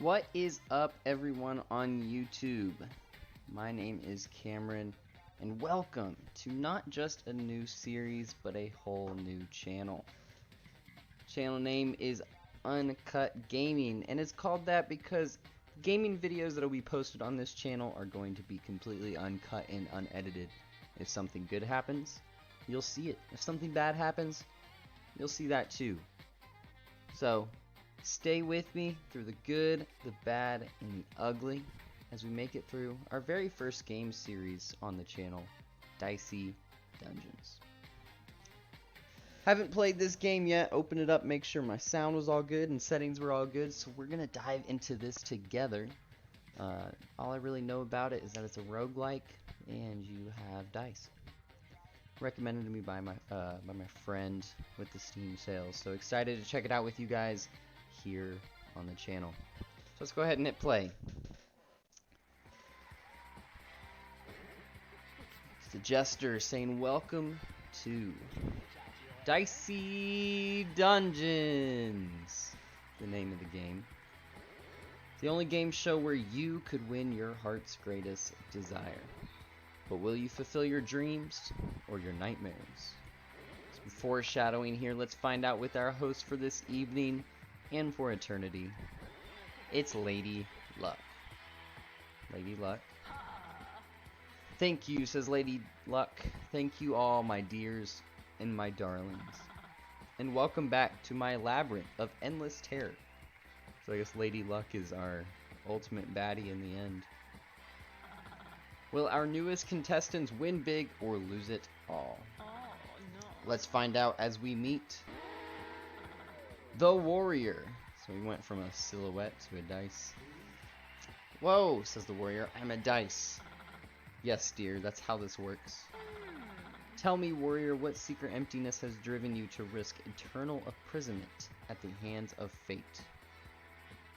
What is up, everyone on YouTube? My name is Cameron, and welcome to not just a new series, but a whole new channel. Channel name is Uncut Gaming, and it's called that because gaming videos that will be posted on this channel are going to be completely uncut and unedited. If something good happens, you'll see it. If something bad happens, you'll see that too. So, stay with me through the good, the bad, and the ugly as we make it through our very first game series on the channel, Dicey Dungeons. Haven't played this game yet. Open it up, make sure my sound was all good and settings were all good, so we're going to dive into this together. All I really know about it is that it's a roguelike and you have dice. Recommended to me by my friend with the Steam sales, so excited to check it out with you guys here on the channel. So let's go ahead and hit play. It's the Jester saying welcome to Dicey Dungeons, the name of the game. The only game show where you could win your heart's greatest desire. But will you fulfill your dreams or your nightmares? So foreshadowing here, let's find out with our host for this evening and for eternity. It's Lady Luck. Lady Luck. Thank you, says Lady Luck. Thank you all, my dears and my darlings. And welcome back to my labyrinth of endless terror. So I guess Lady Luck is our ultimate baddie in the end. Will our newest contestants win big or lose it all? Oh, no. Let's find out as we meet the warrior. So we went from a silhouette to a dice. Whoa, says the warrior, I'm a dice. Yes, dear, that's how this works. Tell me, warrior, what secret emptiness has driven you to risk eternal imprisonment at the hands of fate?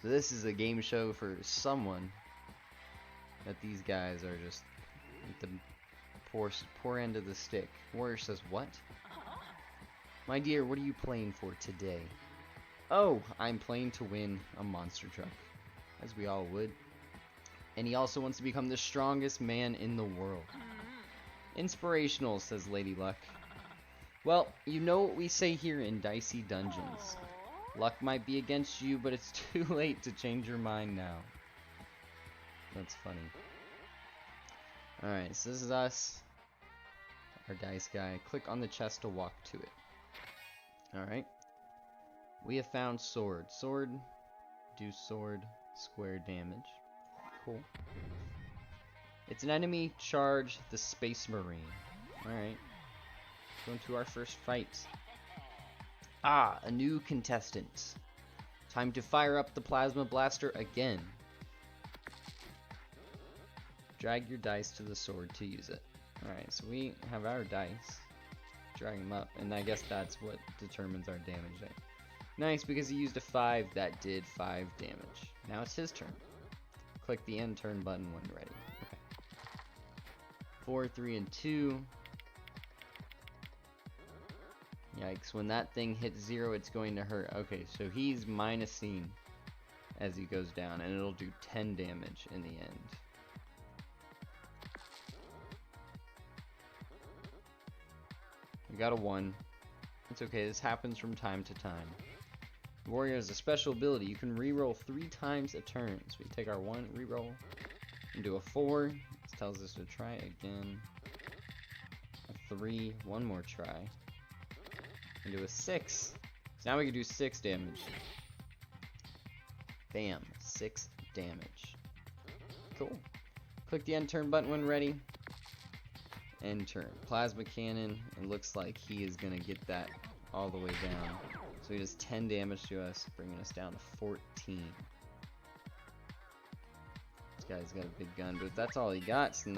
So this is a game show for someone that these guys are just at the poor end of the stick. Warrior says, what? My dear, what are you playing for today? Oh, I'm playing to win a monster truck, as we all would. And he also wants to become the strongest man in the world. Inspirational, says Lady Luck. Well, you know what we say here in Dicey Dungeons. Luck might be against you, but it's too late to change your mind now. That's funny. Alright, so this is us. Our dice guy. Click on the chest to walk to it. Alright. We have found sword. Sword. Do sword. Square damage. Cool. It's an enemy. Charge the Space Marine. Alright. Going to our first fight. Ah, a new contestant. Time to fire up the plasma blaster again. Drag your dice to the sword to use it. Alright, so we have our dice. Drag them up, and I guess that's what determines our damage there. Nice, because he used a 5 that did 5 damage. Now it's his turn. Click the end turn button when ready. Okay. 4, 3, and 2. Yikes, when that thing hits 0, it's going to hurt. Okay, so he's minusing as he goes down, and it'll do 10 damage in the end. We got a 1. It's okay, this happens from time to time. Warrior has a special ability. You can reroll 3 times a turn. So we take our 1, reroll, and do a 4. This tells us to try again. A 3, 1 more try. And do a 6. So now we can do 6 damage. Bam, 6 damage. Cool. Click the end turn button when ready. End turn. Plasma cannon. It looks like he is going to get that all the way down. So he does 10 damage to us, bringing us down to 14. This guy's got a big gun, but if that's all he got, so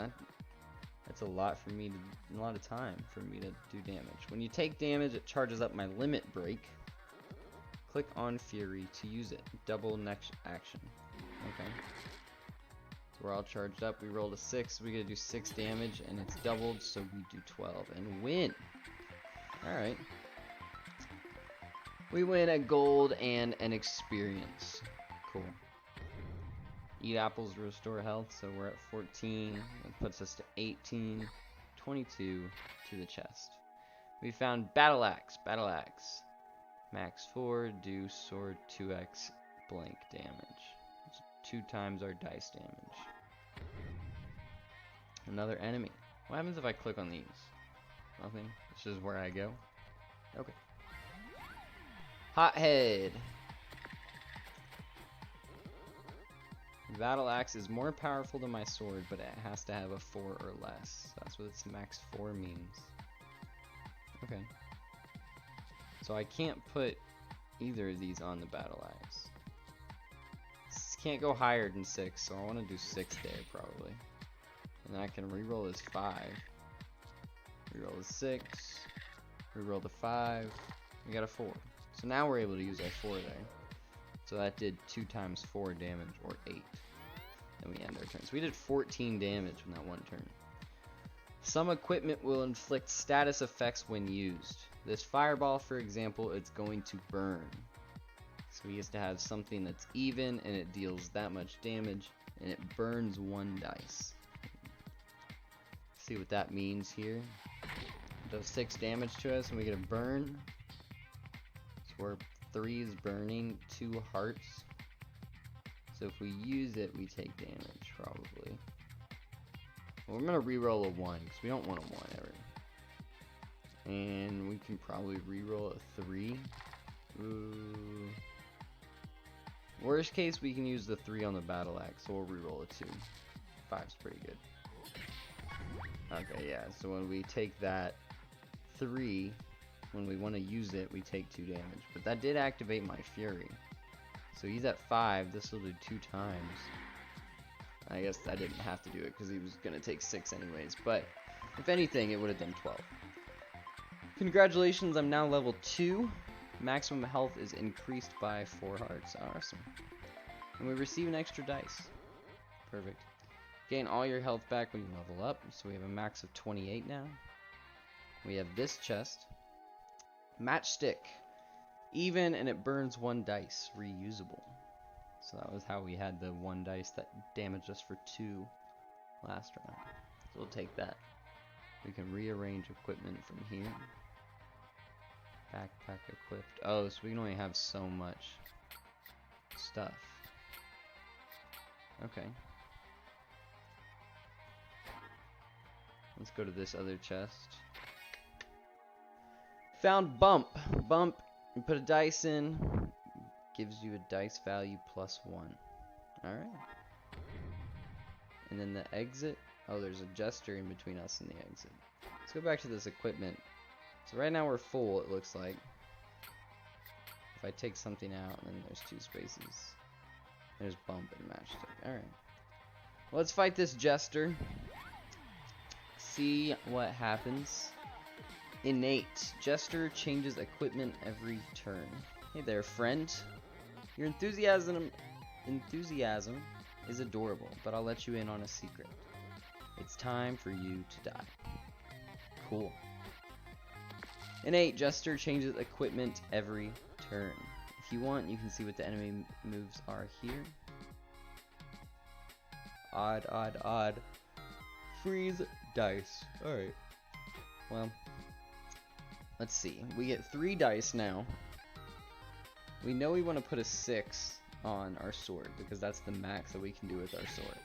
that's a lot for me to, a lot of time for me to do damage. When you take damage, it charges up my limit break. Click on Fury to use it. Double next action. Okay. So we're all charged up. We rolled a 6. We gotta do 6 damage, and it's doubled, so we do 12 and win. Alright. We win a gold and an experience. Cool. Eat apples to restore health, so we're at 14. That puts us to 18. 22 to the chest. We found Battle Axe. Battle Axe. Max 4, do sword 2x blank damage. It's 2 times our dice damage. Another enemy. What happens if I click on these? Nothing. This is where I go. Okay. Hothead. Battle Axe is more powerful than my sword, but it has to have a 4 or less. That's what its max 4 means. Okay. So I can't put either of these on the Battle Axe. Can't go higher than 6, so I want to do 6 there probably. And then I can reroll as 5. Reroll as 6. Reroll the 5. We got a 4. So now we're able to use our 4 there. So that did 2 times 4 damage, or 8. Then we end our turn. So we did 14 damage in that one turn. Some equipment will inflict status effects when used. This fireball, for example, it's going to burn. So he has to have something that's even, and it deals that much damage, and it burns 1 dice. See what that means here. It does 6 damage to us, and we get a burn. So we're 3 is burning, 2 hearts. So if we use it, we take damage, probably. Well, we're going to reroll a 1, because we don't want a 1 ever. And we can probably reroll a 3. Ooh. Worst case, we can use the 3 on the Battle Axe, so we'll reroll a 2. 5's pretty good. Okay, yeah, so when we take that 3, when we want to use it, we take 2 damage. But that did activate my Fury. So he's at 5, this will do 2 times. I guess I didn't have to do it because he was going to take 6 anyways, but if anything, it would have done 12. Congratulations, I'm now level 2. Maximum health is increased by 4 hearts. Awesome. And we receive an extra dice. Perfect. Gain all your health back when you level up, so we have a max of 28 now. We have this chest. Matchstick. Even, and it burns 1 dice. Reusable. So that was how we had the 1 dice that damaged us for 2 last round. So we'll take that. We can rearrange equipment from here. Backpack equipped. Oh, so we can only have so much stuff. Okay. Let's go to this other chest. Found Bump. Bump, you put a dice in, gives you a dice value plus 1. Alright. And then the exit. Oh, there's a jester in between us and the exit. Let's go back to this equipment. So right now we're full, it looks like. If I take something out, then there's 2 spaces. There's Bump and Matchstick. Alright. Well, let's fight this jester. See what happens. Innate. Jester changes equipment every turn. Hey there, friend. Your enthusiasm is adorable, but I'll let you in on a secret. It's time for you to die. Cool. Innate. Jester changes equipment every turn. If you want, you can see what the enemy moves are here. Odd, odd, odd. Freeze dice. Alright. Well, let's see. We get 3 dice now. We know we want to put a 6 on our sword because that's the max that we can do with our sword.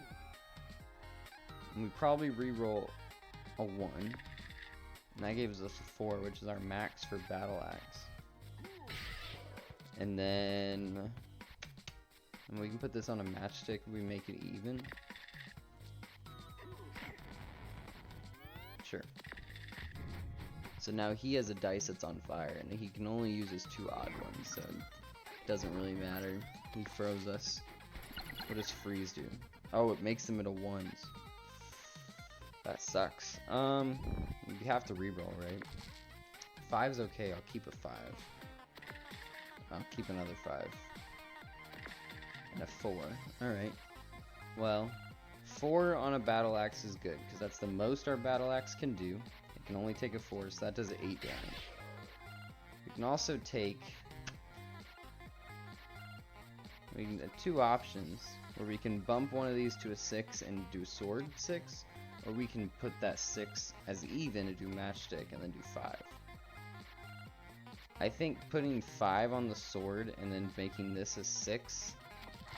And we probably reroll a 1. And that gives us a 4, which is our max for Battle Axe. And then we can put this on a matchstick if we make it even. Sure. So now he has a dice that's on fire, and he can only use his 2 odd ones, so it doesn't really matter. He froze us. What does freeze do? Oh, it makes them into 1s. That sucks. We have to reroll, right? 5's okay, I'll keep a 5. I'll keep another 5. And a 4. Alright. Well, 4 on a Battle Axe is good, because that's the most our Battle Axe can do. It can only take a 4, so that does 8 damage. We can also take We can two options where we can bump one of these to a 6 and do sword 6, or we can put that 6 as even to do matchstick and then do 5. I think putting 5 on the sword and then making this a 6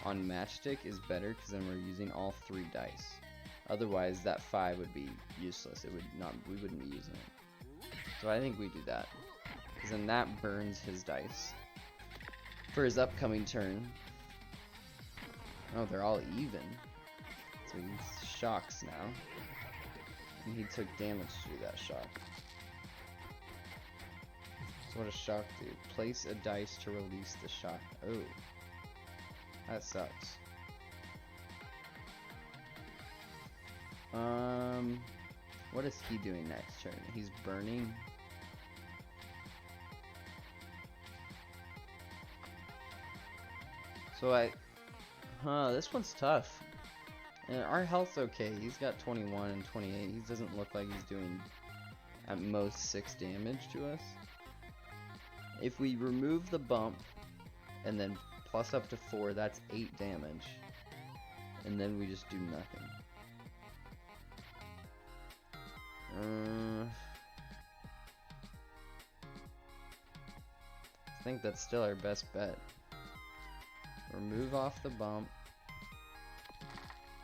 on matchstick is better, because then we're using all 3 dice. Otherwise that 5 would be useless. We wouldn't be using it. So I think we do that, because then that burns his dice for his upcoming turn. Oh, they're all even. So he shocks now. And he took damage to do that shock. So what does shock do? Place a dice to release the shock. Oh. That sucks. What is he doing next turn? He's burning. So this one's tough. And our health's okay. He's got 21 and 28. He doesn't look like he's doing at most 6 damage to us. If we remove the bump and then plus up to 4, that's 8 damage. And then we just do nothing. I think that's still our best bet. Remove off the bump.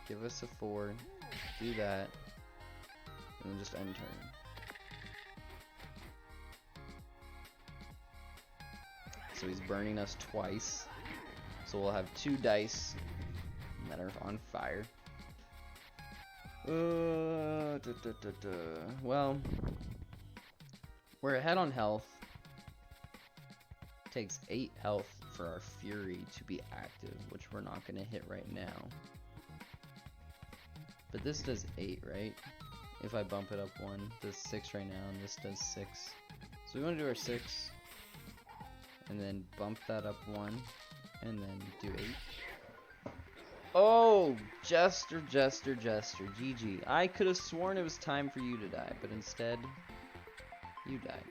Give us a 4. Do that. And then just end turn. So he's burning us twice. So we'll have 2 dice that are on fire. Well, we're ahead on health. It takes 8 health for our Fury to be active, which we're not going to hit right now. But this does 8, right? If I bump it up 1, it does 6 right now, and this does 6. So we want to do our 6, and then bump that up 1, and then do 8. Oh, Jester, GG. I could have sworn it was time for you to die, but instead, you died.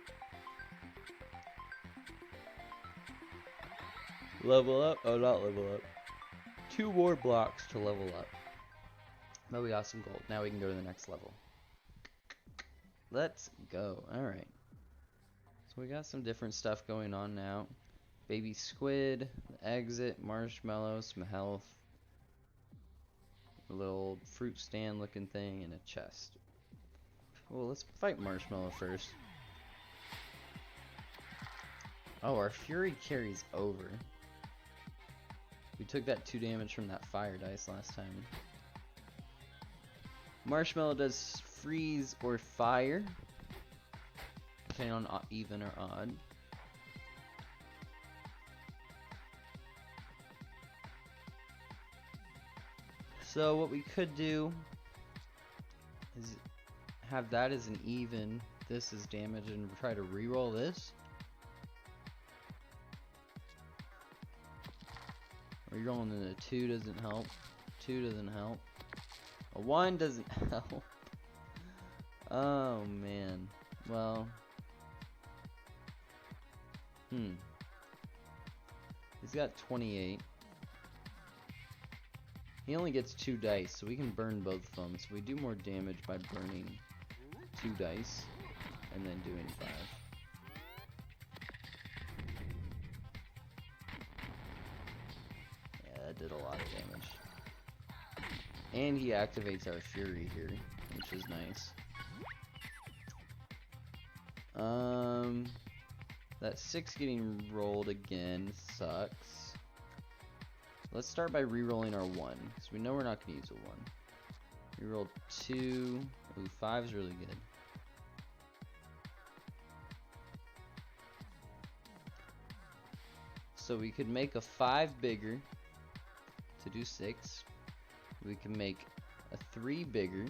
Level up? Oh, not level up. 2 more blocks to level up. But we got some gold. Now we can go to the next level. Let's go. Alright. So we got some different stuff going on now. Baby squid, exit, marshmallow, some health. A little fruit stand looking thing, and a chest. Well, let's fight Marshmallow first. Oh, our Fury carries over. We took that 2 damage from that fire dice last time. Marshmallow does freeze or fire, depending on even or odd. So what we could do is have that as an even, this is damage, and try to reroll this. Rerolling in a 2 doesn't help. 2 doesn't help. A 1 doesn't help. Oh man. Well. He's got 28. He only gets 2 dice, so we can burn both of them. So we do more damage by burning 2 dice and then doing 5. Yeah, that did a lot of damage. And he activates our Fury here, which is nice. That 6 getting rolled again sucks. Let's start by re-rolling our 1, because we know we're not going to use a 1. Reroll 2. Ooh, 5's really good. So we could make a 5 bigger to do 6. We can make a 3 bigger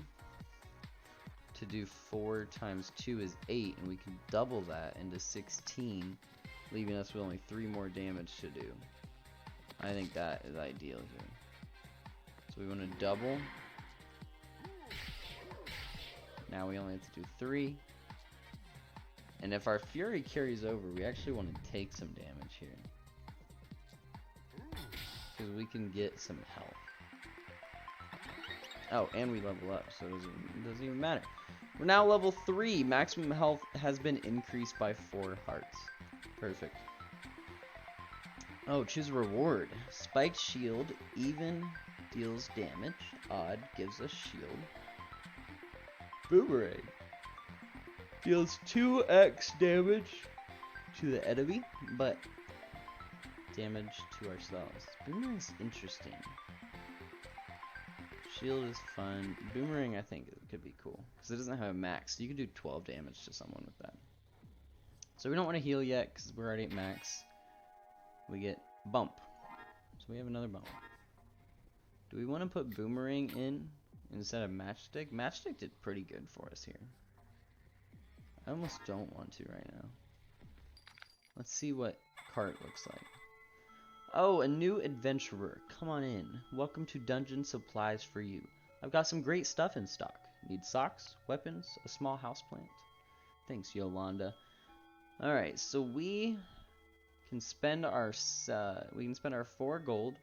to do 4 times 2 is 8, and we can double that into 16, leaving us with only 3 more damage to do. I think that is ideal here. So we want to double. Now we only have to do 3. And if our Fury carries over, we actually want to take some damage here. because we can get some health. Oh, and we level up, so it doesn't even matter. We're now level 3. Maximum health has been increased by 4 hearts. Perfect. Oh, choose a reward. Spiked shield, even deals damage. Odd gives us shield. Boomerang deals 2x damage to the enemy, but damage to ourselves. Boomerang's interesting. Shield is fun. Boomerang, I think it could be cool because it doesn't have a max. So you can do 12 damage to someone with that. So we don't want to heal yet because we're already at max. We get bump. So we have another bump. Do we want to put boomerang in instead of matchstick? Matchstick did pretty good for us here. I almost don't want to right now. Let's see what cart looks like. Oh, a new adventurer. Come on in. Welcome to Dungeon Supplies for You. I've got some great stuff in stock. Need socks, weapons, a small houseplant. Thanks, Yolanda. All right, so we can spend our 4 gold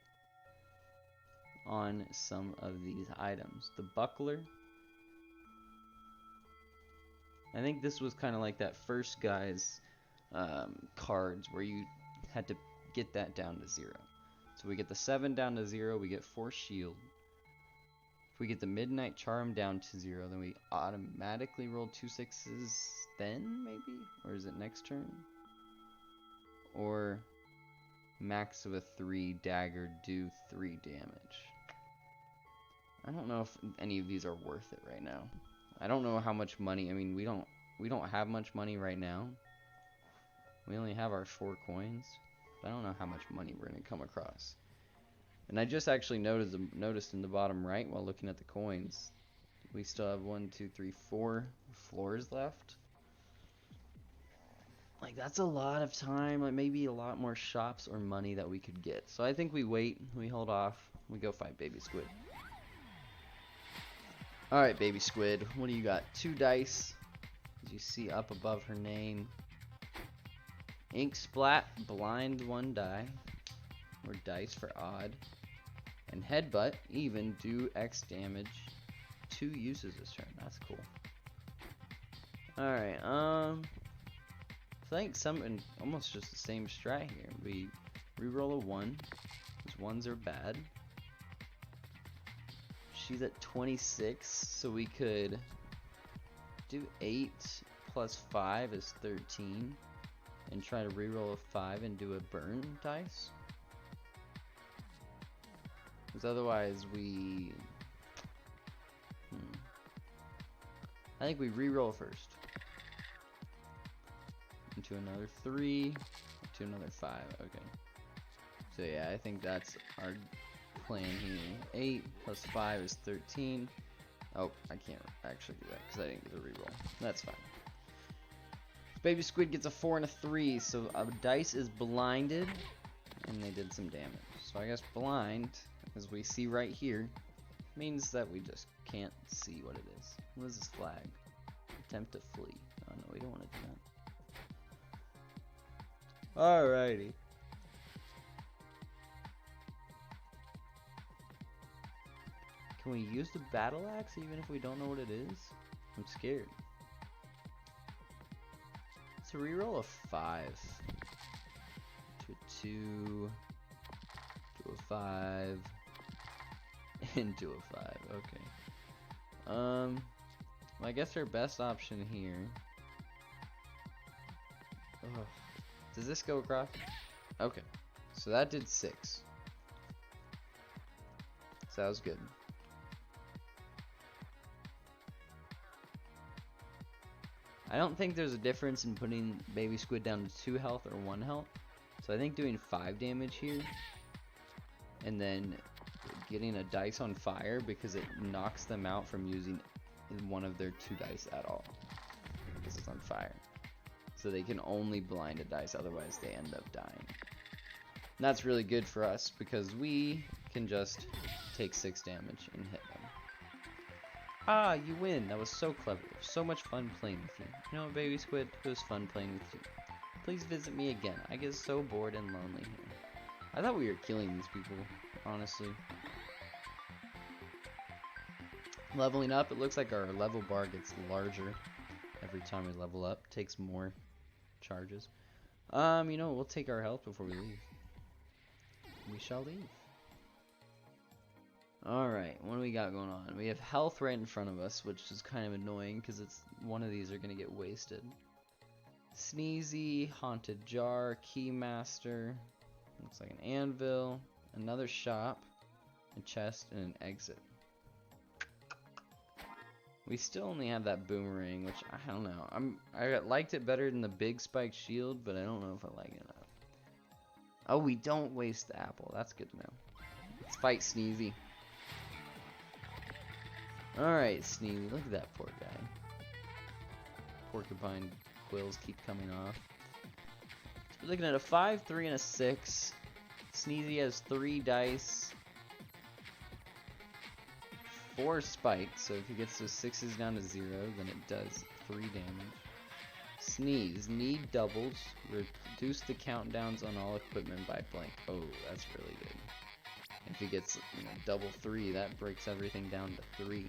on some of these items. The buckler. I think this was kind of like that first guy's cards where you had to get that down to 0. So we get the 7 down to 0, we get 4 shield. If we get the midnight charm down to 0, then we automatically roll 2 6s then, maybe? Or is it next turn? Or max of a 3 dagger do 3 damage. I don't know if any of these are worth it right now. I don't know how much money. I mean, we don't have much money right now. We only have our 4 coins. I don't know how much money we're going to come across. And I just actually noticed in the bottom right while looking at the coins, we still have 1, 2, 3, 4 floors left. Like, that's a lot of time. Like, maybe a lot more shops or money that we could get. So I think we wait, we hold off, we go fight Baby Squid. Alright, Baby Squid, what do you got? 2 dice, as you see up above her name. Ink splat, blind 1 die, or dice for odd, and headbutt, even, do X damage, 2 uses this turn. That's cool. Alright, I think something almost just the same strat here. We reroll a 1, because 1s are bad. She's at 26, so we could do 8 plus 5 is 13. And try to reroll a 5 and do a burn dice. Because otherwise we... I think we reroll first. Into another 3. To another 5. Okay. So yeah, I think that's our plan here. 8 plus 5 is 13. Oh, I can't actually do that because I didn't get the reroll. That's fine. Baby Squid gets a 4 and a 3, so our dice is blinded, and they did some damage. So I guess blind, as we see right here, means that we just can't see what it is. What is this flag? Attempt to flee. Oh no, we don't want to do that. Alrighty. Can we use the battle axe even if we don't know what it is? I'm scared. To reroll a 5 to a 2 to a 5 into a 5. Okay. Well, I guess our best option here. Ugh. Does this go across? Okay. So that did 6. So that was good. I don't think there's a difference in putting Baby Squid down to 2 health or 1 health. So I think doing 5 damage here and then getting a dice on fire because it knocks them out from using one of their 2 dice at all because it's on fire. So they can only blind a dice, otherwise they end up dying. And that's really good for us because we can just take 6 damage and hit them. Ah, you win. That was so clever. So much fun playing with you. You know what, Baby Squid? It was fun playing with you. Please visit me again. I get so bored and lonely here. I thought we were killing these people, honestly. Leveling up, it looks like our level bar gets larger every time we level up. Takes more charges. You know, we'll take our health before we leave. We shall leave. Alright, what do we got going on? We have health right in front of us, which is kind of annoying because it's one of these are going to get wasted. Sneezy, Haunted Jar, Keymaster, looks like an anvil, another shop, a chest, and an exit. We still only have that boomerang, which I don't know. I liked it better than the big spike shield, but I don't know if I like it enough. Oh, we don't waste the apple. That's good to know. Let's fight Sneezy. Alright, Sneezy. Look at that poor guy. Porcupine quills keep coming off. So we're looking at a 5, 3, and a 6. Sneezy has 3 dice. 4 spikes, so if he gets those 6s down to 0, then it does 3 damage. Sneeze, need doubles, reduce the countdowns on all equipment by blank. Oh, that's really good. If he gets, you know, double 3, that breaks everything down to 3.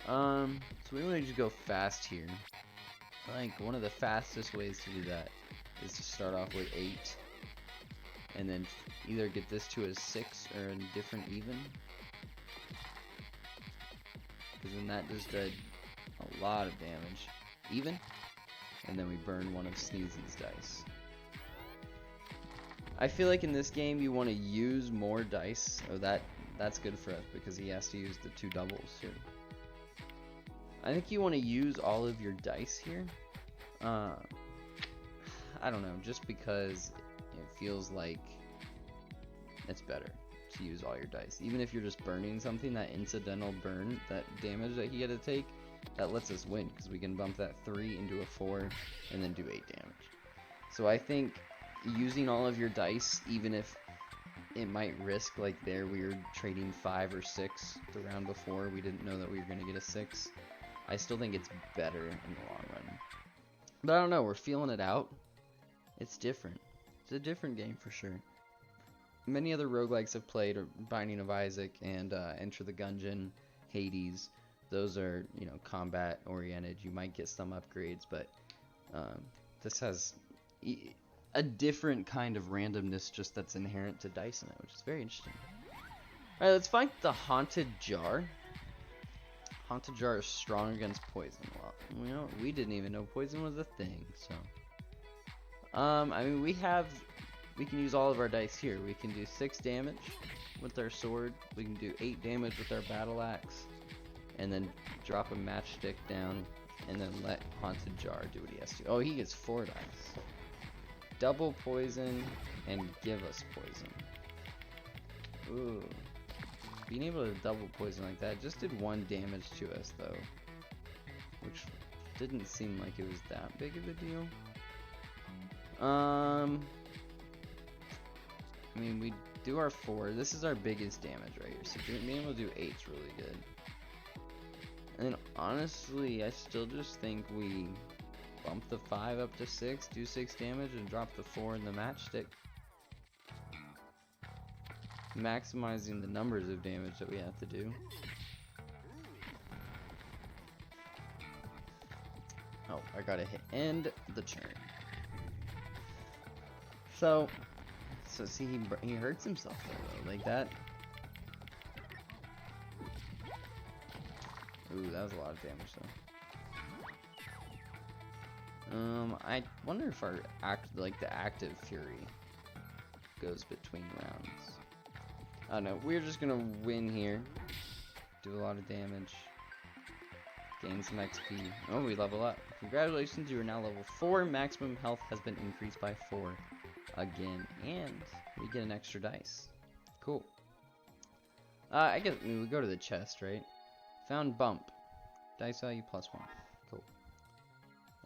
So we want to just go fast here. I think one of the fastest ways to do that is to start off with 8, and then either get this to a 6 or a different even. Because then that just did a lot of damage. Even. And then we burn one of Sneezy's dice. I feel like in this game you want to use more dice. Oh, that's good for us because he has to use the 2 doubles here. I think you want to use all of your dice here. I don't know, just because it feels like it's better to use all your dice. Even if you're just burning something, that incidental burn, that damage that he had to take, that lets us win because we can bump that 3 into a 4 and then do 8 damage. So I think using all of your dice, even if it might risk, like there we were trading 5 or 6 the round before, we didn't know that we were going to get a 6. I still think it's better in the long run. But I don't know, we're feeling it out. It's different. It's a different game for sure. Many other roguelikes have played, Binding of Isaac and Enter the Gungeon, Hades. Those are, you know, combat oriented. You might get some upgrades, but this has a different kind of randomness just that's inherent to dice in it, which is very interesting. Alright, let's find the Haunted Jar. Haunted Jar is strong against poison. Well, you know, we didn't even know poison was a thing, so. I mean, we can use all of our dice here. We can do 6 damage with our sword. We can do 8 damage with our battle axe. And then drop a matchstick down. And then let Haunted Jar do what he has to. Oh, he gets 4 dice. Double poison and give us poison. Ooh. Being able to double poison like that just did 1 damage to us, though. Which didn't seem like it was that big of a deal. I mean, we do our 4. This is our biggest damage right here. So being able to do 8 is really good. And then honestly, I still just think we bump the 5 up to 6, do 6 damage, and drop the 4 in the matchstick. Maximizing the numbers of damage that we have to do. Oh, I gotta hit end the turn. So see, he hurts himself though, like that. Ooh, that was a lot of damage though. I wonder if our the active fury goes between rounds. I don't know. We're just gonna win here. Do a lot of damage. Gain some XP. Oh, we level up. Congratulations, you are now level 4. Maximum health has been increased by 4 again, and we get an extra dice. Cool. I guess we go to the chest, right? Found bump. Dice value +1. Cool.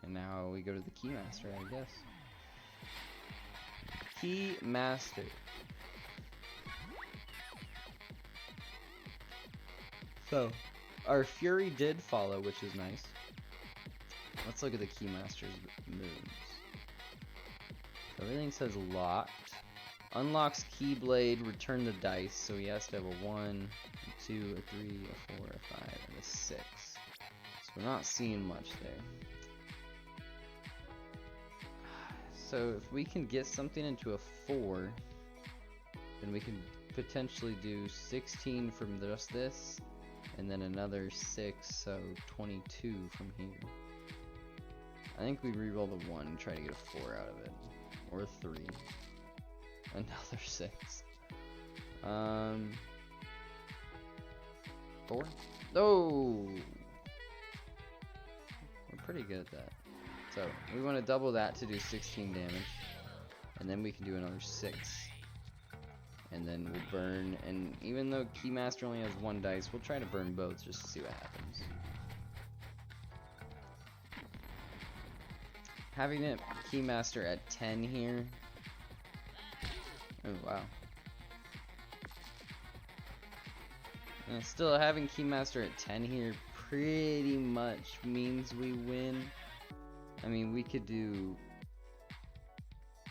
And now we go to the Keymaster, I guess. Keymaster. So, our Fury did follow, which is nice. Let's look at the Keymaster's moves. So everything says locked. Unlocks Keyblade, return the dice, so he has to have a 1, a 2, a 3, a 4, a 5, and a 6. So we're not seeing much there. So if we can get something into a 4, then we can potentially do 16 from just this, and then another 6, so 22 from here. I think we reroll the 1 and try to get a 4 out of it. Or 3. Another 6. 4? Oh! We're pretty good at that. So, we want to double that to do 16 damage. And then we can do another 6. And then we'll burn, and even though Keymaster only has 1 dice, we'll try to burn both just to see what happens. Having it Keymaster at 10 here. Oh, wow. And still, having Keymaster at 10 here pretty much means we win. I mean, we could do...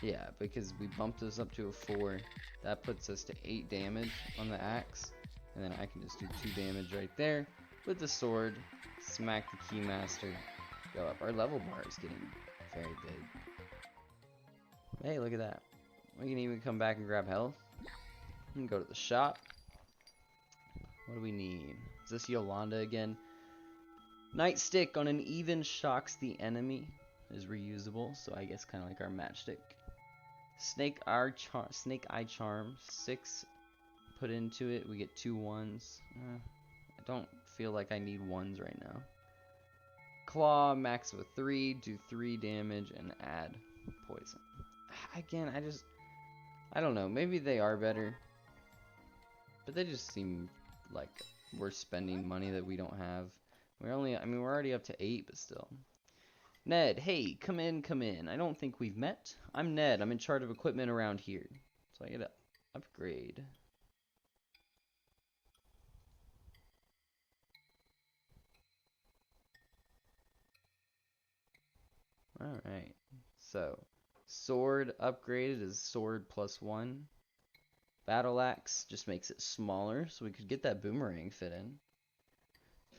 Yeah, because we bumped this up to a 4. That puts us to 8 damage on the axe. And then I can just do 2 damage right there with the sword. Smack the Keymaster. Go up. Our level bar is getting very big. Hey, look at that. We can even come back and grab health. We can go to the shop. What do we need? Is this Yolanda again? Nightstick on an even shocks the enemy is reusable, so I guess kind of like our matchstick. Snake Eye Charm, 6 put into it, we get 2 1s. I don't feel like I need 1s right now. Claw, max of a 3, do 3 damage and add poison. Again, I don't know, maybe they are better. But they just seem like we're spending money that we don't have. We're already up to 8, but still. Ned, hey, come in, come in. I don't think we've met. I'm Ned. I'm in charge of equipment around here. So I get to upgrade. Alright. So, sword upgraded is sword +1. Battle axe just makes it smaller, so we could get that boomerang fit in.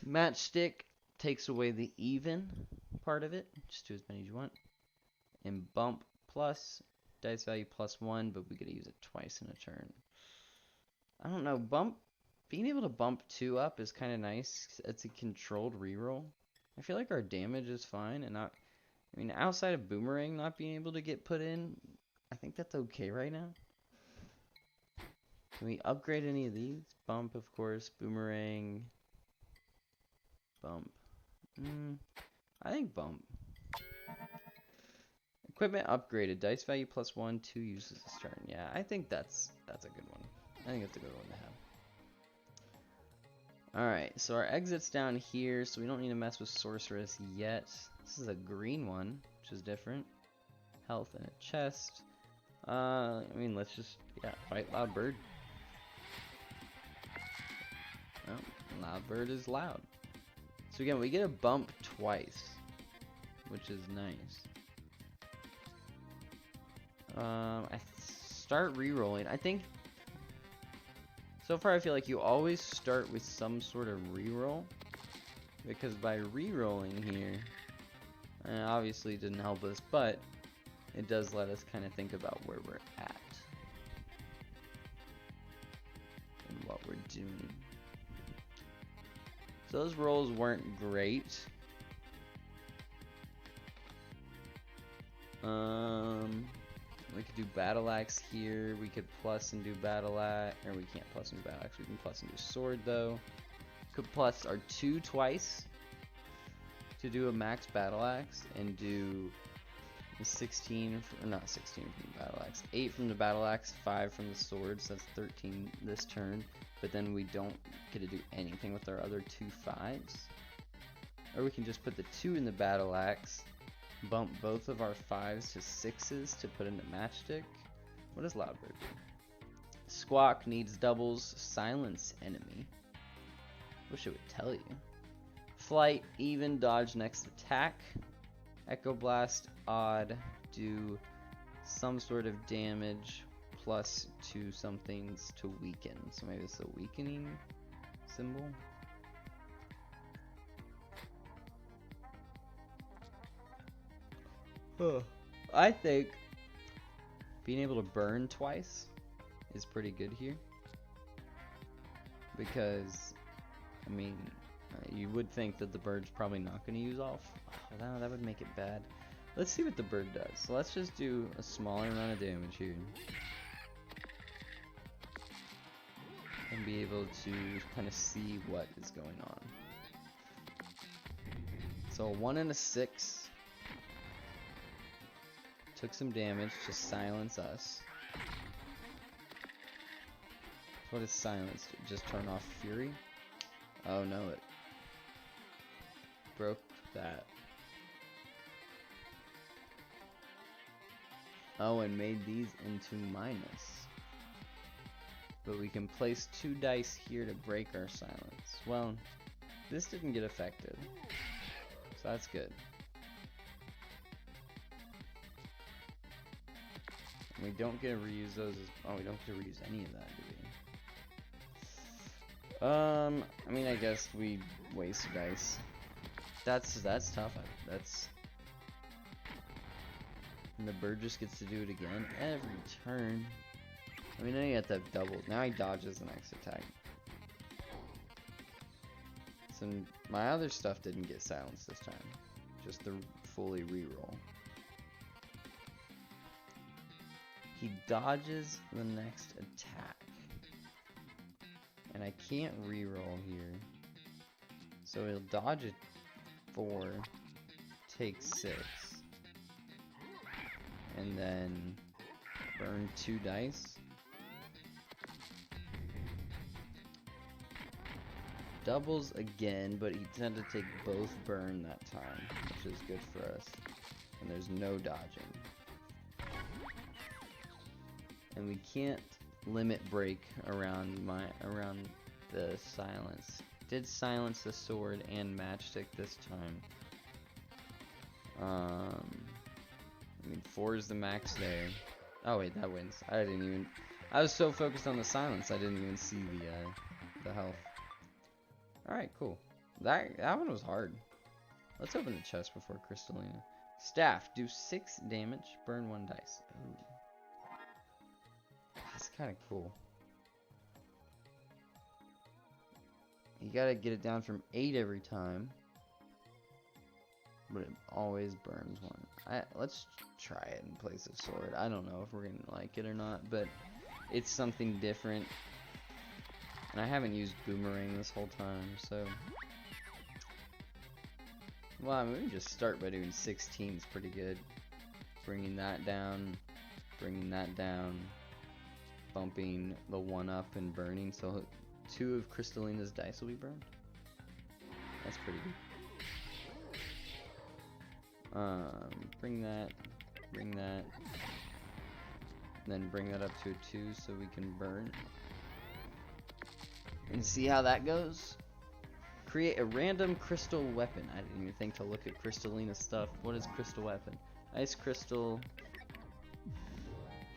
Matchstick takes away the even part of it. Just do as many as you want. And bump plus, dice value +1, but we gotta use it twice in a turn. I don't know, being able to bump 2 up is kind of nice. It's a controlled reroll. I feel like our damage is fine, and outside of boomerang not being able to get put in, I think that's okay right now. Can we upgrade any of these? Bump, of course, boomerang, bump. I think bump. Equipment upgraded. Dice value +1, 2 uses this turn. Yeah, I think that's a good one. I think that's a good one to have. Alright, so our exit's down here, so we don't need to mess with Sorceress yet. This is a green one, which is different. Health and a chest. Let's just, fight Loud Bird. Well, Loud Bird is loud. So again, we get a bump twice, which is nice. I start re-rolling. I think so far I feel like you always start with some sort of re-roll, because by re-rolling here, obviously it didn't help us, but it does let us kind of think about where we're at and what we're doing. So those rolls weren't great. We could do Battle Axe here. We could plus and do Battle Axe. Or we can't plus and do Battle Axe. We can plus and do Sword though. Could plus our 2 twice to do a max Battle Axe and do 16, or not 16 from the Battle Axe. 8 from the Battle Axe, 5 from the Sword, so that's 13 this turn. But then we don't get to do anything with our other 2 5s. Or we can just put the 2 in the Battle Axe, bump both of our 5s to 6s to put into Matchstick. What does Loudbird do? Squawk needs doubles, silence enemy. Wish it would tell you. Flight, even, dodge next attack. Echo Blast, odd, do some sort of damage, plus to some things to weaken. So maybe it's a weakening symbol. I think being able to burn twice is pretty good here. Because, I mean, you would think that the bird's probably not going to use off. Oh, no, that would make it bad. Let's see what the bird does. So let's just do a smaller amount of damage here. And be able to kind of see what is going on. So a 1 and a 6. Took some damage to silence us. What is silence? Just turn off fury? Oh no, it broke that. Oh, and made these into minus. But we can place 2 dice here to break our silence. Well, this didn't get affected, so that's good. We don't get to reuse those as, oh, we don't get to reuse any of that, do we? I mean, I guess we waste dice. That's tough. And the bird just gets to do it again every turn. I mean, now you have to have double. Now he dodges the next attack. So my other stuff didn't get silenced this time. Just the fully reroll. He dodges the next attack. And I can't reroll here. So he'll dodge it 4, take 6. And then burn 2 dice. Doubles again, but he tended to take both burn that time, which is good for us. And there's no dodging. And we can't limit break around the silence. Did silence the sword and matchstick this time. I mean, 4 is the max there. Oh wait, that wins. I was so focused on the silence, I didn't even see the health. All right, cool. That one was hard. Let's open the chest before Crystalina. Staff, do 6 damage, burn 1 dice. Ooh. That's kind of cool. You gotta get it down from 8 every time, but it always burns 1. Let's try it in place of sword. I don't know if we're gonna like it or not, but it's something different. And I haven't used boomerang this whole time, so. Well, I mean, we can just start by doing 16 is pretty good. Bringing that down, bumping the 1 up and burning, so 2 of Crystalina's dice will be burned. That's pretty good. Bring that, then bring that up to a 2 so we can burn. And see how that goes? Create a random crystal weapon. I didn't even think to look at Crystalina's stuff. What is crystal weapon? Ice crystal.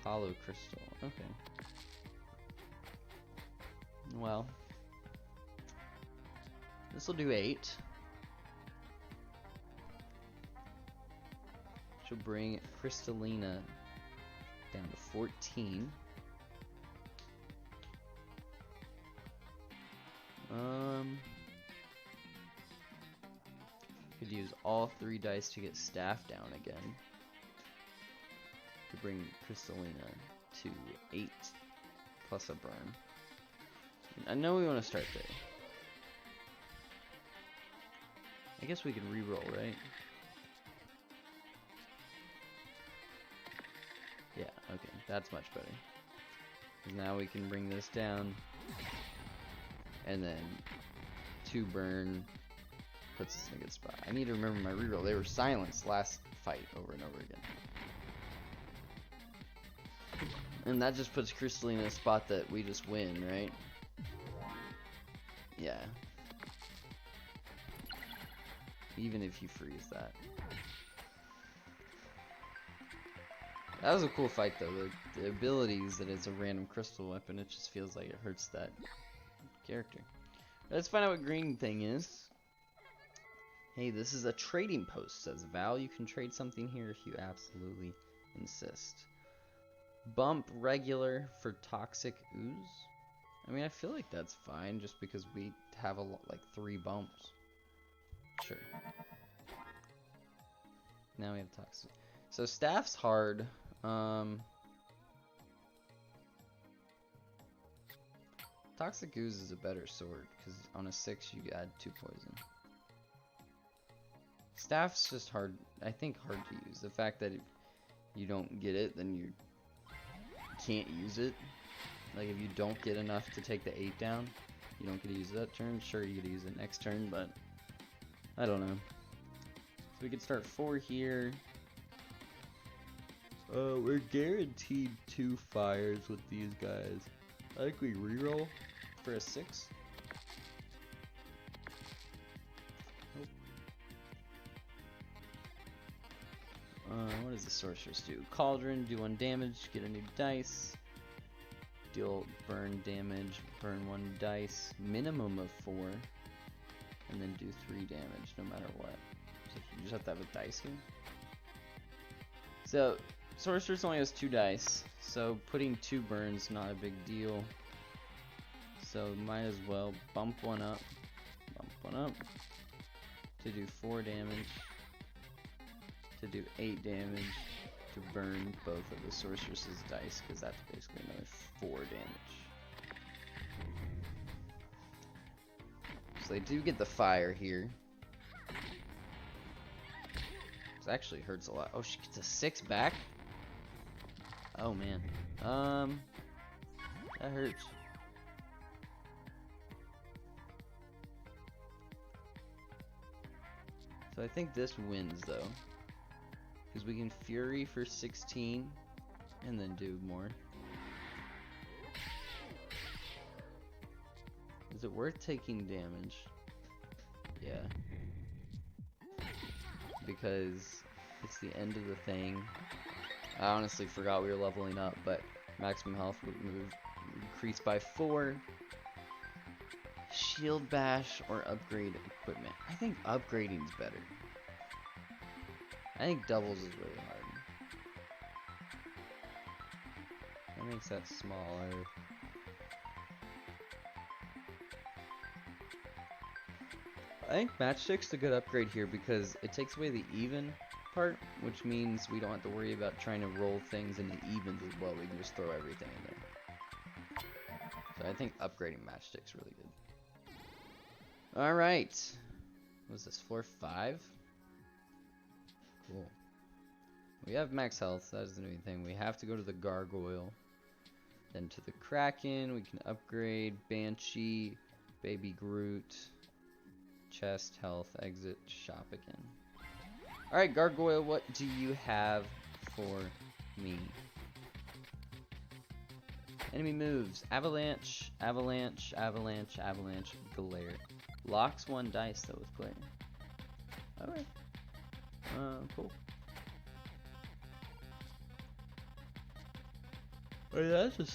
Hollow crystal. Okay. Well. This will do 8. Which will bring Crystalina down to 14. Could use all 3 dice to get staff down again. To bring Crystalina to 8 plus a burn. I know we want to start there. I guess we can reroll, right? Yeah, okay, that's much better. 'Cause now we can bring this down. And then 2 burn puts us in a good spot. I need to remember my reroll. They were silenced last fight over and over again. And that just puts Crystalina in a spot that we just win, right? Yeah. Even if you freeze that. That was a cool fight though. The ability is that it's a random crystal weapon. It just feels like it hurts that character. Let's find out what green thing is. Hey, this is a trading post, says Val. You can trade something here if you absolutely insist. Bump regular for toxic ooze. I mean, I feel like that's fine just because we have like 3 bumps. Sure. Now we have toxic. So staff's hard. Toxic ooze is a better sword because on a 6 you add 2 poison. Staff's just hard. I think hard to use. The fact that if you don't get it, then you can't use it. Like if you don't get enough to take the 8 down, you don't get to use it that turn. Sure, you get to use it next turn, but I don't know. So we could start 4 here. We're guaranteed 2 fires with these guys. I think we reroll for a 6. What does the sorceress do? Cauldron, do 1 damage, get a new dice. Deal burn damage, burn 1 dice, minimum of 4, and then do 3 damage no matter what. So you just have to have a dice here. So sorceress only has 2 dice, so putting 2 burns not a big deal. So might as well bump 1 up to do 4 damage, to do 8 damage, to burn both of the sorceress's dice, because that's basically another 4 damage. So they do get the fire here. This actually hurts a lot. Oh, she gets a 6 back? Oh man. That hurts. So I think this wins though. Because we can Fury for 16 and then do more. Is it worth taking damage? Yeah. Because it's the end of the thing. I honestly forgot we were leveling up, but maximum health would increase by 4. Shield bash or upgrade equipment. I think upgrading's better. I think doubles is really hard. That makes that smaller. I think matchstick's a good upgrade here because it takes away the even part, which means we don't have to worry about trying to roll things into evens as well. We can just throw everything in there. So I think upgrading matchstick's really good. Alright. What was this, floor 5? Cool. We have max health, that doesn't do anything. We have to go to the gargoyle. Then to the Kraken, we can upgrade Banshee, Baby Groot, chest, health, exit, shop again. Alright, gargoyle, what do you have for me? Enemy moves, avalanche, avalanche, avalanche, avalanche, glare. Locks 1 dice though with glare. Alright. Cool. Oh yeah, that just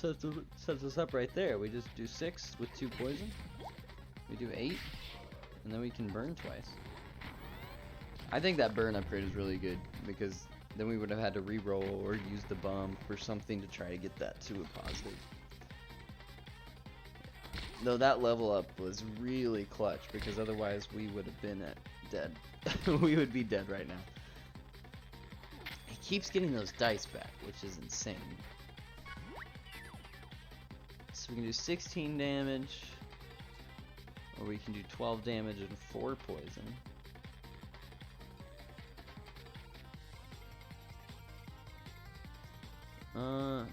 sets us up right there. We just do 6 with 2 poison. We do 8, and then we can burn twice. I think that burn upgrade is really good, because then we would have had to re-roll or use the bump or something to try to get that to a positive. Though that level up was really clutch, because otherwise we would have been dead. We would be dead right now. He keeps getting those dice back, which is insane. So we can do 16 damage, or we can do 12 damage and 4 poison. I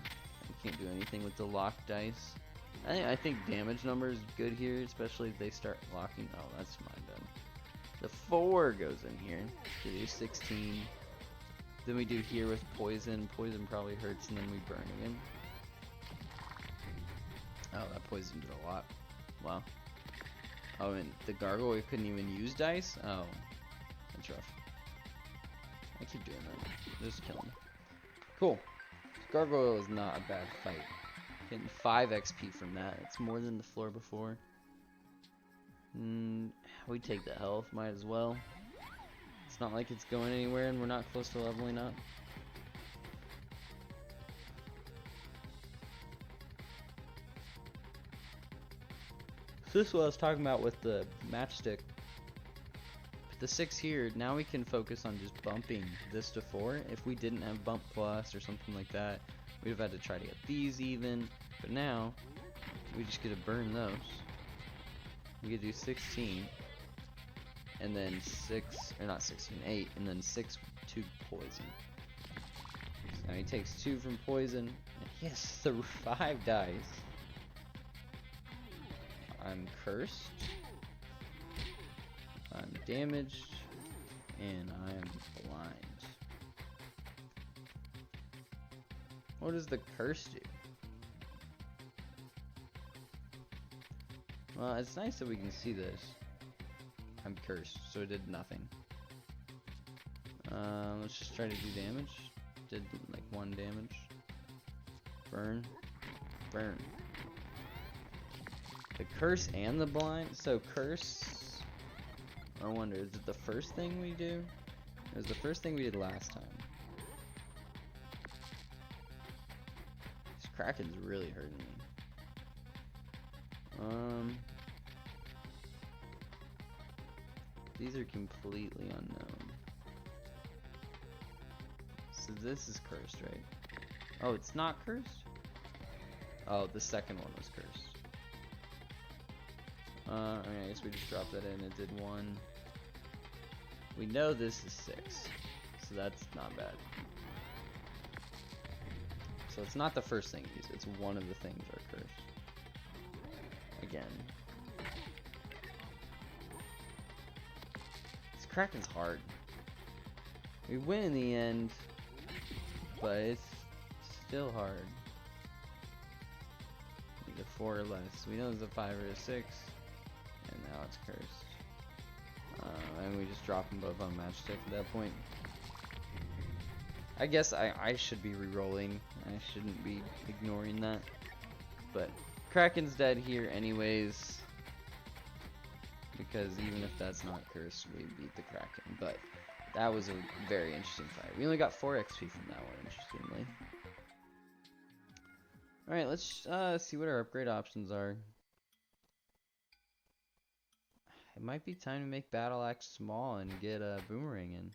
can't do anything with the lock dice. I think damage number is good here, especially if they start locking. Oh, that's mine done. The 4 goes in here to do 16. Then we do here with poison. Poison probably hurts, and then we burn again. Oh, that poison did a lot. Wow. Oh, and the gargoyle couldn't even use dice? Oh, that's rough. I keep doing that. Just kill him. Cool. Gargoyle is not a bad fight. Getting 5 XP from that. It's more than the floor before. We take the health, might as well. It's not like it's going anywhere and we're not close to leveling up. So this is what I was talking about with the matchstick. The 6 here, now we can focus on just bumping this to 4. If we didn't have bump plus or something like that, we'd have had to try to get these even. But now, we just get to burn those. We could do 16, and then 6, or not 16, 8, and then 6 to poison. So now he takes 2 from poison, and he has 5 dice. I'm cursed. I'm damaged, and I'm blind. What does the curse do? Well, it's nice that we can see this. I'm cursed, so it did nothing. Let's just try to do damage. Did like 1 damage. Burn. Burn. The curse and the blind? So curse... I wonder, is it the first thing we do? It was the first thing we did last time. This Kraken's really hurting me. These are completely unknown. So this is cursed, right? Oh, it's not cursed? Oh, the second one was cursed. I guess we just dropped that in. It did 1. We know this is 6, so that's not bad. So it's not the first thing used, it's one of the things are cursed. Again. This Kraken's hard. We win in the end, but it's still hard. We get 4 or less. We know there's a 5 or a 6, and now it's cursed. And we just drop them both on matchstick at that point. I guess I should be re-rolling. I shouldn't be ignoring that. But Kraken's dead here anyways. Because even if that's not cursed, we beat the Kraken. But that was a very interesting fight. We only got 4 XP from that one, interestingly. Alright, let's see what our upgrade options are. It might be time to make Battle Axe small and get a boomerang in.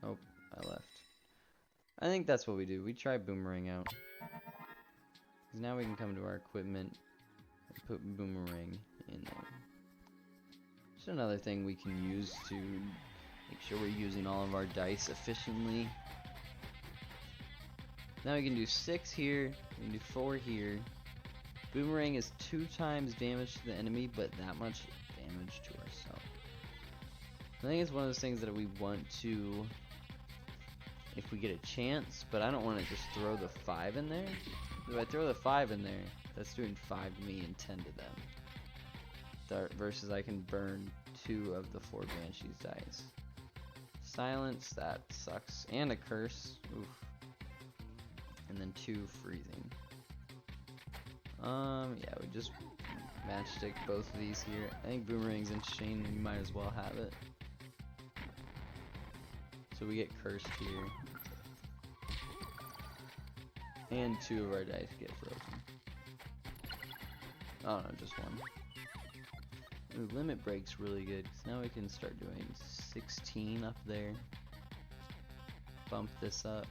Oh, I left. I think that's what we do. We try boomerang out. Because now we can come to our equipment and put boomerang in there. Just another thing we can use to make sure we're using all of our dice efficiently. Now we can do 6 here, we can do 4 here. Boomerang is 2 times damage to the enemy, but that much damage to ourselves. I think it's one of those things that we want to, if we get a chance, but I don't want to just throw the 5 in there. If I throw the 5 in there, that's doing 5 to me and 10 to them. Versus I can burn 2 of the 4 Banshees dice. Silence, that sucks. And a curse. Oof. And then 2 freezing. Yeah, we just matchstick both of these here. I think Boomerang's interesting, we might as well have it. So we get cursed here. And 2 of our dice get frozen. Oh no, just 1. Ooh, limit break's really good, because now we can start doing 16 up there. Bump this up.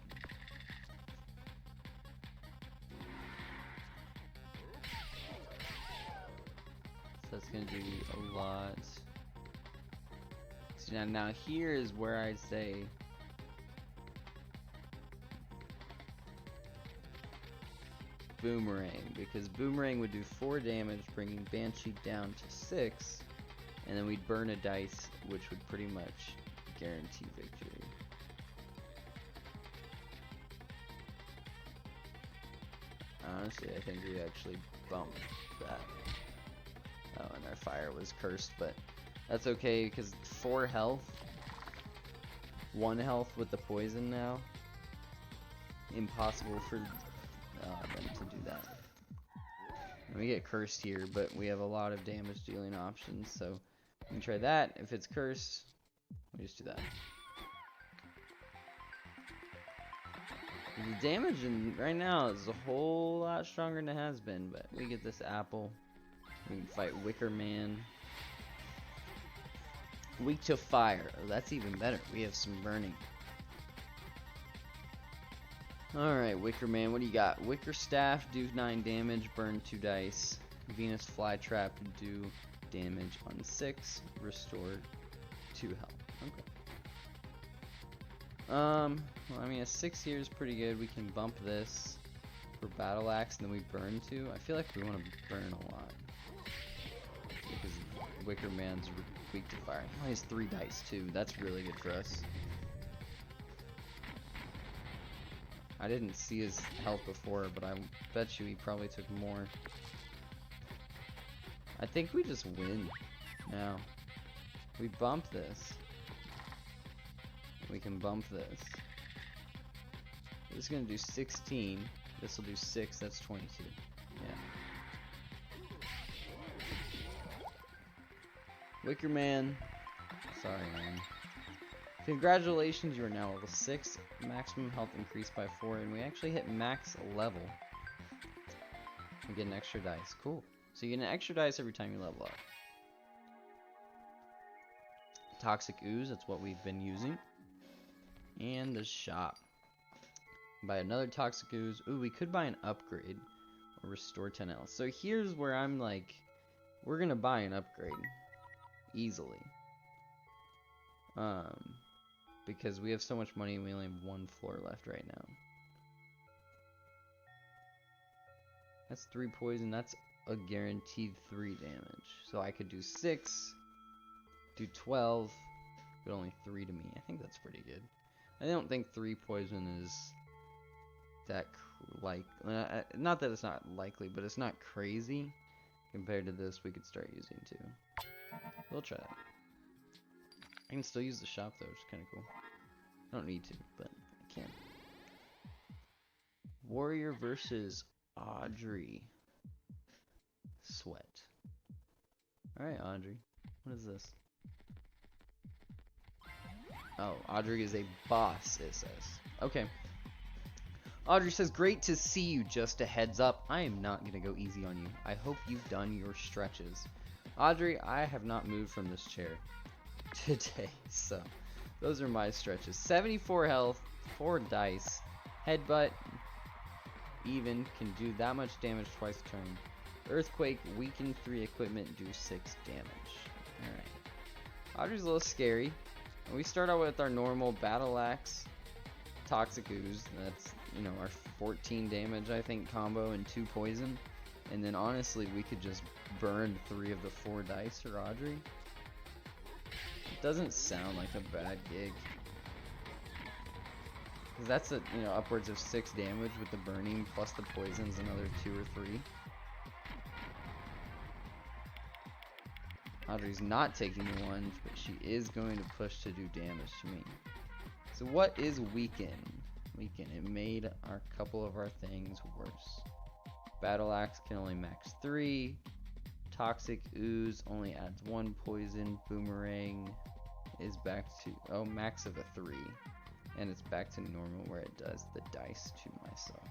So that's going to do a lot. So now here is where I'd say Boomerang, because Boomerang would do 4 damage, bringing Banshee down to 6, and then we'd burn a dice, which would pretty much guarantee victory. Honestly, I think we actually bumped that. Oh, and our fire was cursed, but that's okay, because 4 health 1 health with the poison now. Impossible for them to do that. We get cursed here, but we have a lot of damage dealing options, so we can try that. If it's cursed, we just do that. The damage right now is a whole lot stronger than it has been, but we get this apple. We can fight Wicker Man. Weak to fire. Oh, that's even better. We have some burning. Alright, Wicker Man, what do you got? Wicker Staff, do 9 damage, burn 2 dice. Venus Flytrap, do damage on 6, restore 2 health. Okay. Well, I mean, a 6 here is pretty good. We can bump this for Battle Axe, and then we burn 2. I feel like we want to burn a lot. Because Wicker Man's weak to fire. He only has 3 dice, too. That's really good for us. I didn't see his health before, but I bet you he probably took more. I think we just win now. We bump this. We can bump this. This is going to do 16. This will do 6. That's 22. Yeah. Wicker Man. Sorry, man. Congratulations, you are now level 6. Maximum health increased by 4, and we actually hit max level. We get an extra dice. Cool. So you get an extra dice every time you level up. Toxic Ooze, that's what we've been using. And the shop. Buy another Toxic Ooze. Ooh, we could buy an upgrade. Or restore 10 health. So here's where I'm like, we're gonna buy an upgrade. Easily. Because we have so much money and we only have 1 floor left right now. That's 3 poison. That's a guaranteed 3 damage. So I could do 6, do 12, but only 3 to me. I think that's pretty good. I don't think 3 poison is that not that it's not likely, but it's not crazy compared to this. We could start using 2. We'll try that. I can still use the shop though, which is kind of cool. I don't need to, but I can. Warrior versus Audrey. Sweat. Alright, Audrey. What is this? Oh, Audrey is a boss, it says. Okay. Audrey says, great to see you, just a heads up. I am not going to go easy on you. I hope you've done your stretches. Audrey, I have not moved from this chair today, so those are my stretches. 74 health, 4 dice, headbutt, even, can do that much damage twice a turn. Earthquake, weaken 3 equipment, do 6 damage. Alright. Audrey's a little scary. And we start out with our normal Battle Axe, Toxic Ooze, that's, you know, our 14 damage, I think, combo and 2 poison. And then honestly, we could just burn 3 of the 4 dice for Audrey. It doesn't sound like a bad gig. Cause that's a, you know, upwards of 6 damage with the burning plus the poisons, another 2 or 3. Audrey's not taking the ones, but she is going to push to do damage to me. So what is weaken? Weaken. It made a couple of our things worse. Battle Axe can only max 3. Toxic Ooze only adds 1 poison. Boomerang is back to, oh, max of a 3. And it's back to normal where it does the dice to myself.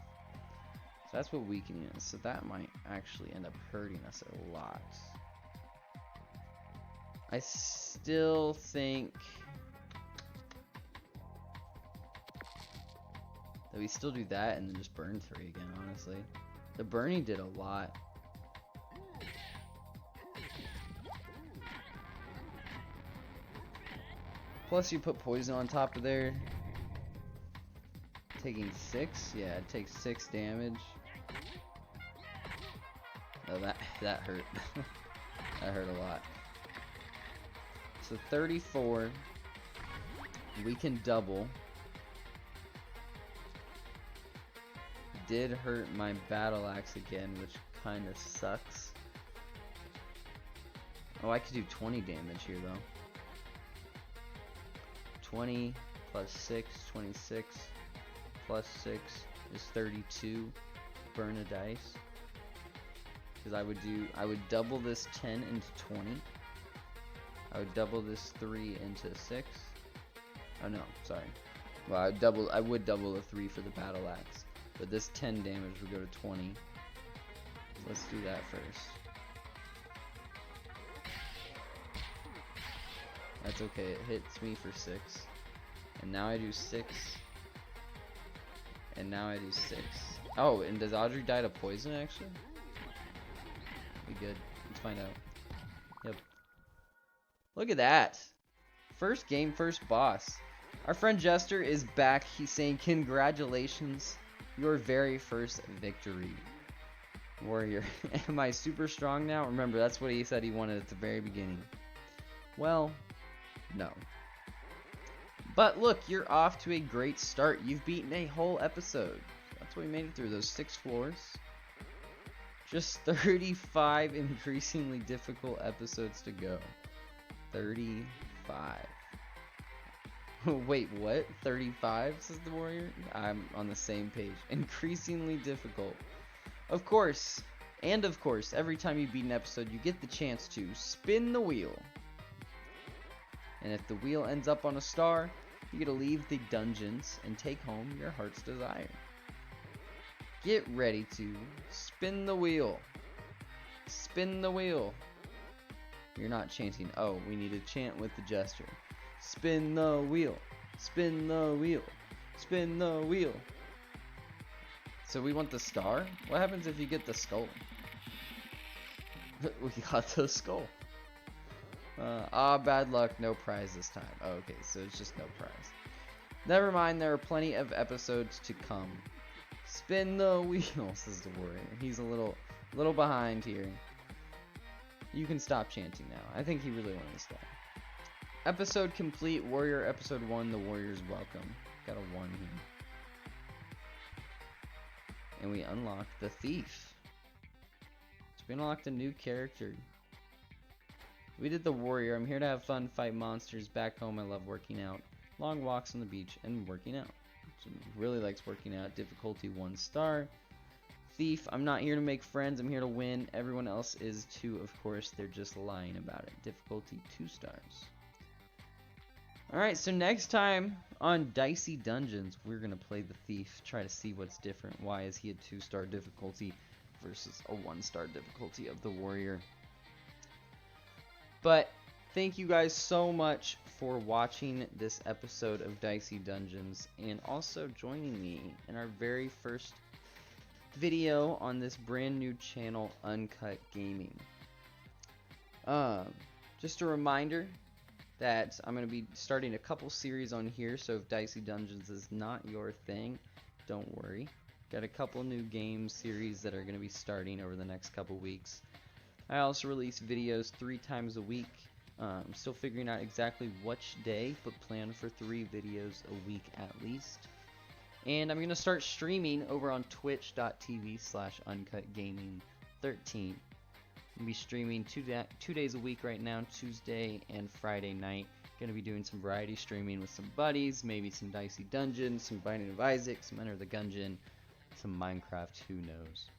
So that's what weakening is. So that might actually end up hurting us a lot. I still think that we still do that and then just burn 3 again, honestly. The burning did a lot. Plus you put poison on top of there. Taking 6? Yeah, it takes 6 damage. Oh, that hurt. That hurt a lot. So 34. We can double. Did hurt my Battle Axe again, which kind of sucks. Oh, I could do 20 damage here though. 20, plus 6, 26, plus 6 is 32. Burn a dice. Because I would double this 10 into 20. I would double this 3 into 6. Oh no, sorry. Well, I would double the 3 for the battle axe. But this 10 damage would go to 20. So let's do that first. That's okay, it hits me for 6. And now I do 6. And now I do 6. Oh, and does Audrey die to poison actually? Be good. Let's find out. Yep. Look at that. First game, first boss. Our friend Jester is back. He's saying, congratulations. Your very first victory. Warrior. Am I super strong now? Remember, that's what he said he wanted at the very beginning. Well, no. But look, you're off to a great start. You've beaten a whole episode. That's what we made it through, those 6 floors. Just 35 increasingly difficult episodes to go. 35. Wait, what? 35, says the warrior? I'm on the same page. Increasingly difficult. Of course, and of course, every time you beat an episode, you get the chance to spin the wheel. And if the wheel ends up on a star, you get to leave the dungeons and take home your heart's desire. Get ready to spin the wheel. Spin the wheel. You're not chanting. Oh, we need to chant with the gesture. Spin the wheel. Spin the wheel. Spin the wheel. So we want the star? What happens if you get the skull? We got the skull. Bad luck. No prize this time. Oh, okay, so it's just no prize. Never mind, there are plenty of episodes to come. Spin the wheel, says the warrior. He's a little behind here. You can stop chanting now. I think he really wanted to stop. Episode complete. Warrior episode 1. The warrior's welcome. Got a 1 here. And we unlocked the thief. So we unlocked a new character. We did the warrior. I'm here to have fun, fight monsters. Back home, I love working out. Long walks on the beach and working out. So really likes working out. Difficulty 1 star. Thief. I'm not here to make friends. I'm here to win. Everyone else is too, of course. They're just lying about it. Difficulty 2 stars. Alright, so next time on Dicey Dungeons, we're going to play the thief. Try to see what's different. Why is he a 2-star difficulty versus a 1-star difficulty of the warrior? But thank you guys so much for watching this episode of Dicey Dungeons and also joining me in our very first video on this brand new channel, Uncut Gaming. Just a reminder that I'm going to be starting a couple series on here, so if Dicey Dungeons is not your thing, don't worry. Got a couple new game series that are going to be starting over the next couple weeks. I also release videos 3 times a week. I'm still figuring out exactly which day, but plan for 3 videos a week at least. And I'm going to start streaming over on twitch.tv/uncutgaming13. I'll be streaming 2 days a week right now, Tuesday and Friday night. Going to be doing some variety streaming with some buddies, maybe some Dicey Dungeons, some Binding of Isaac, some Enter the Gungeon, some Minecraft, who knows.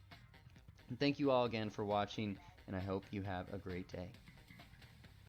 And thank you all again for watching, and I hope you have a great day.